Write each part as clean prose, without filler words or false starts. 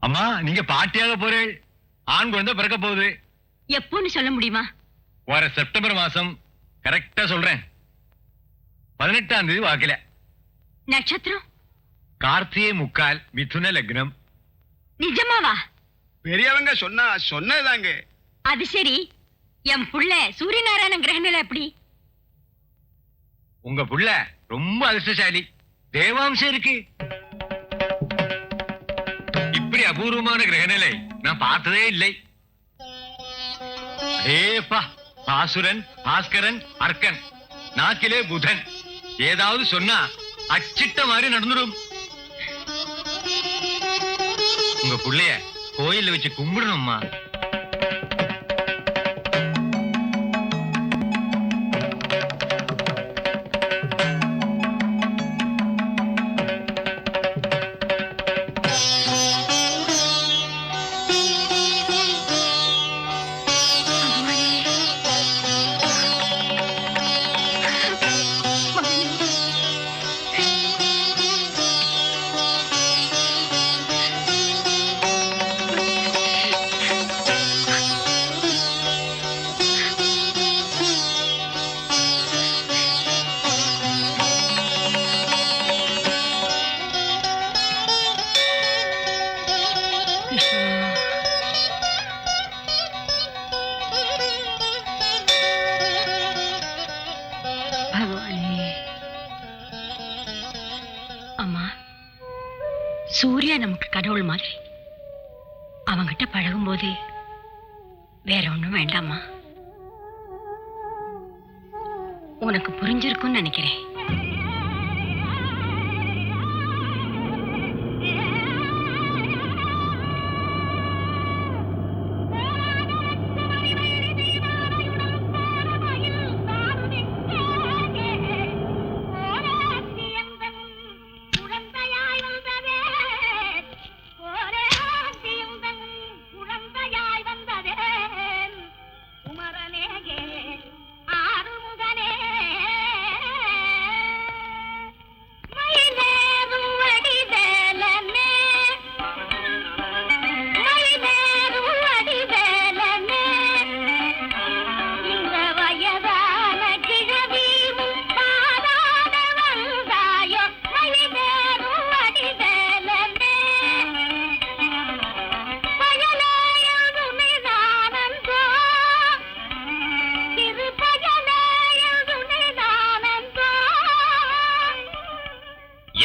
அம்மா நீங்க பாட்டியாக போறேன். ஆண் குழந்தை பிறக்க போகுது. எப்போன்னு சொல்ல முடியுமா? வர செப்டம்பர் மாசம். கரெக்டா சொல்றேன். 18ஆம் தேதி வாக்கில. நட்சத்திரம் கார்த்திகை முக்கால் மிதுன லக்னம். நிஜமாவா? பெரியவங்க சொன்னதாங்க. அது சரி, என் புள்ள சூரிய நாராயண கிரகணில எப்படி? உங்க புள்ள ரொம்ப அதிர்ஷ்டசாலி. தேவாம்சம் இருக்கு. இப்படி அபூர்வமான கிரகநிலை நான் பார்த்ததே இல்லை. ஏப்பா, பாசுரன், பாஸ்கரன், அர்க்கன், நாக்கிலே புதன். ஏதாவது சொன்னா அச்சிட்ட மாதிரி நடந்துடும். உங்க புள்ளைய கோயில்ல வச்சு கும்பிடணும்மா. அம்மா, சூர்யா நமக்கு கடவுள் மாதிரி. அவங்கிட்ட பழகும் போது வேற ஒண்ணும் வேண்டாமா? உனக்கு புரிஞ்சிருக்கும்னு நினைக்கிறேன்.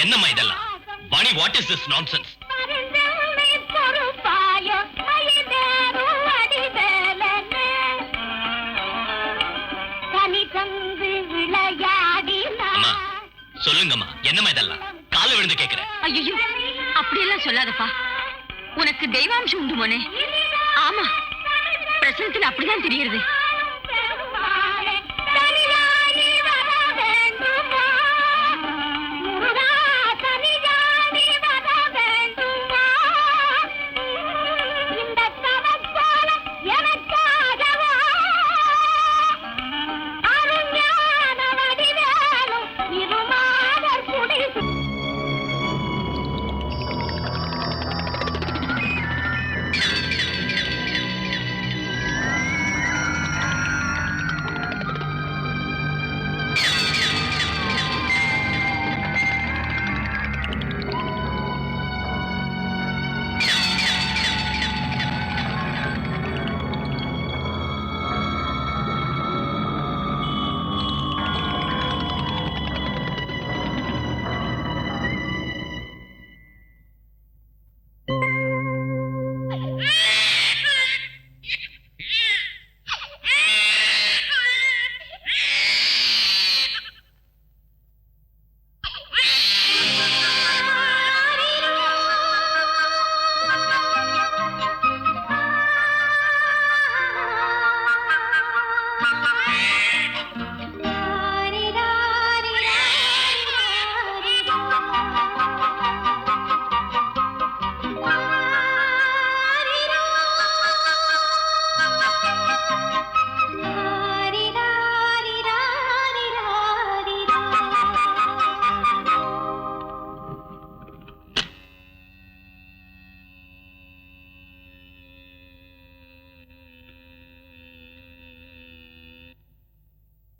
என்னம்மா இதெல்லாம்? Vani, what is this nonsense? அம்மா சொல்லுங்கம்மா, என்னம்மா இதெல்லாம்? கால விழுந்து கேக்குறேன். ஐயோ, அப்படியெல்லாம் சொல்லாதப்பா. உனக்கு தெய்வாம்சம் உண்டு மோனே. ஆமா, பிரசனத்துல அப்படிதான் தெரியுது.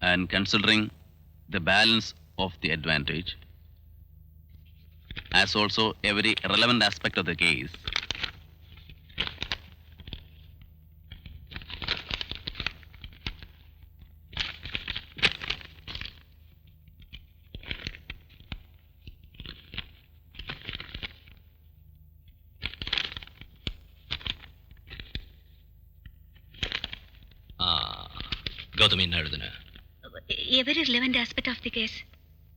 and considering the balance of the advantage, as also every relevant aspect of the case, Gautami என்ன எழுதுன? Every relevant aspect of the case.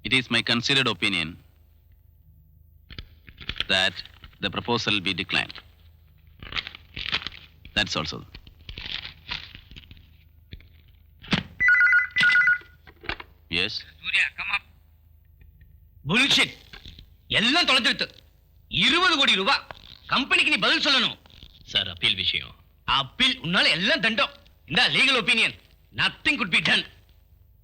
it is my considered opinion that the proposal be declined. That's also. Yes. Bullshit. எல்லாம் தொலைஞ்சிருத்து. 20 கோடி ரூபாய் கம்பெனிக்கு நீ பதில் சொல்லணும். Sir appeal விஷயம். அப்பீல் உன்னால எல்லாம் தண்டம். இந்த legal opinion nothing could be done.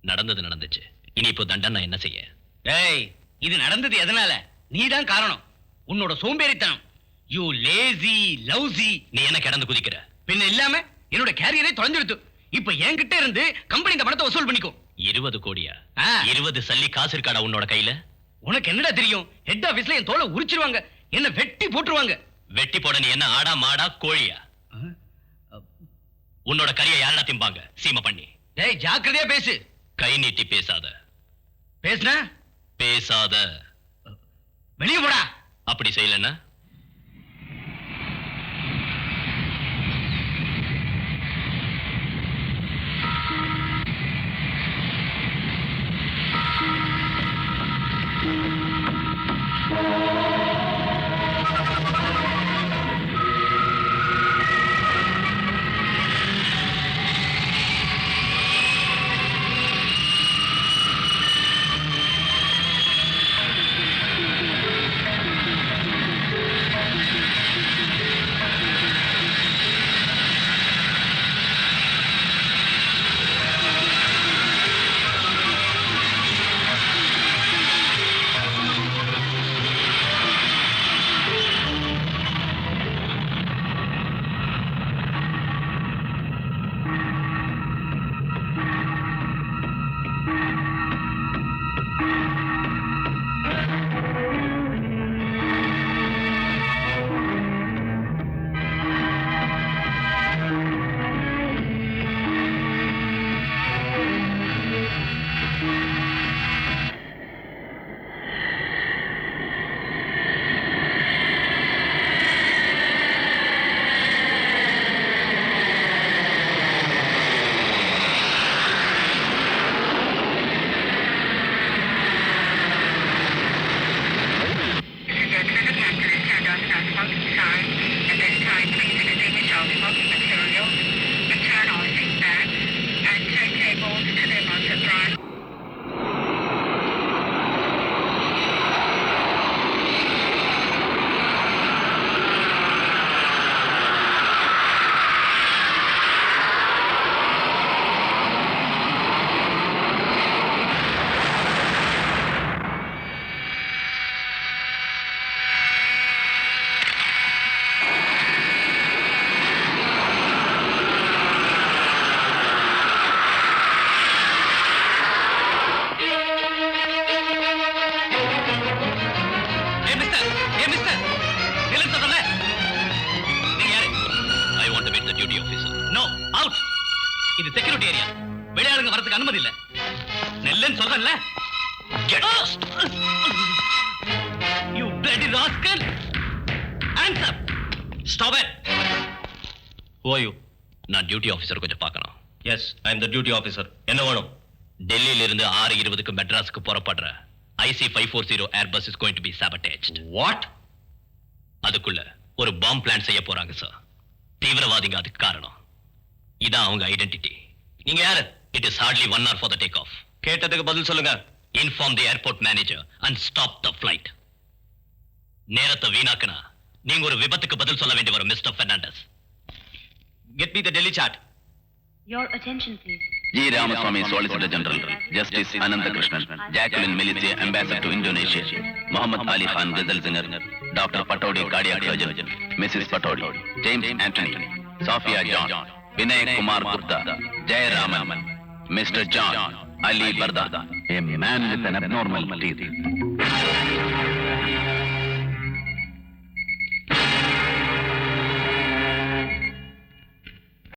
நடந்தது நடந்துச்சு. இனி இப்போ தண்டனை என்ன செய்ய? டேய், இது நடந்தது எதனால? நீதான் காரணம். உன்னோட சோம்பேறித்தனம். You lazy lousy. நீ என்ன கிடந்து குதிக்கிற? பின்ன இல்லாம என்னோட கேரியரே தொலைஞ்சிருத்து. இப்ப என்கிட்ட இருந்து கம்பெனி இந்த பணத்தை வசூல் பண்ணிக்கும். 20 கோடியா? ஆ. 20 சல்லி காசு இருக்காடா உன்னோட கையில? உனக்கு என்னடா தெரியும்? ஹெட் ஆபீஸ்ல என் தோலை உரிச்சிருவாங்க. என்ன வெட்டி போட்டுருவாங்க. வெட்டி போட நீ என்ன ஆடா மாடா கோழியா? உன்னோட கறியை யாரடா திம்பாங்க? சீமை பண்ணி. டேய், ஜாக்கிரதையா பேசு. கை நீட்டி பேசாத. பேசுனா பேசாத. வெளியே போடா. அப்படி செய்யலன்னா இது செக்யூரிட்டி ஏரியா. வெளியாளுங்க வரதுக்கு அனுமதி இல்ல. நெல்லன்னு சொல்றேன்ல. You bloody rascal! Hands up! Stop it! Who are you? நான் டியூட்டி ஆபீசர் கொஞ்சம் பார்க்கணும். Yes, I am the duty officer. என்ன வேணும்? டெல்லியில இருந்து 6:20க்கு மெட்ராஸுக்கு புறப்படுற IC-540 Airbus is going to be sabotaged. What? அதுக்குள்ள ஒரு பாம் பிளான் செய்ய போறாங்க சார். தீவிரவாதிங்க அதுக்கு காரணம். இதான் அவங்க ஐடென்டிட்டி. நீங்க யாரு? It is hardly 1 hour for the takeoff. கேட்டதுக்கு பதில் சொல்லுங்க. Inform the airport manager and stop the flight. நேரத்தை வீணாக்குனா நீங்க ஒரு விபத்துக்கு பதில் சொல்ல வேண்டி வரும் mister Fernandes. Get me the Delhi chart. Your attention, please. G. Ramaswamy, Solicitor General, Justice Ananda Krishnan, Jacqueline Militia, Ambassador to Indonesia, Muhammad Ali Khan, Ghazal Singer, Dr. Patodi, Cardiac Surgeon, Mrs. Patodi, James Anthony, Sophia John, Vinay Kumar Gupta, Jay Raman, Mr. John, Ali Barda, a man with an abnormal teeth.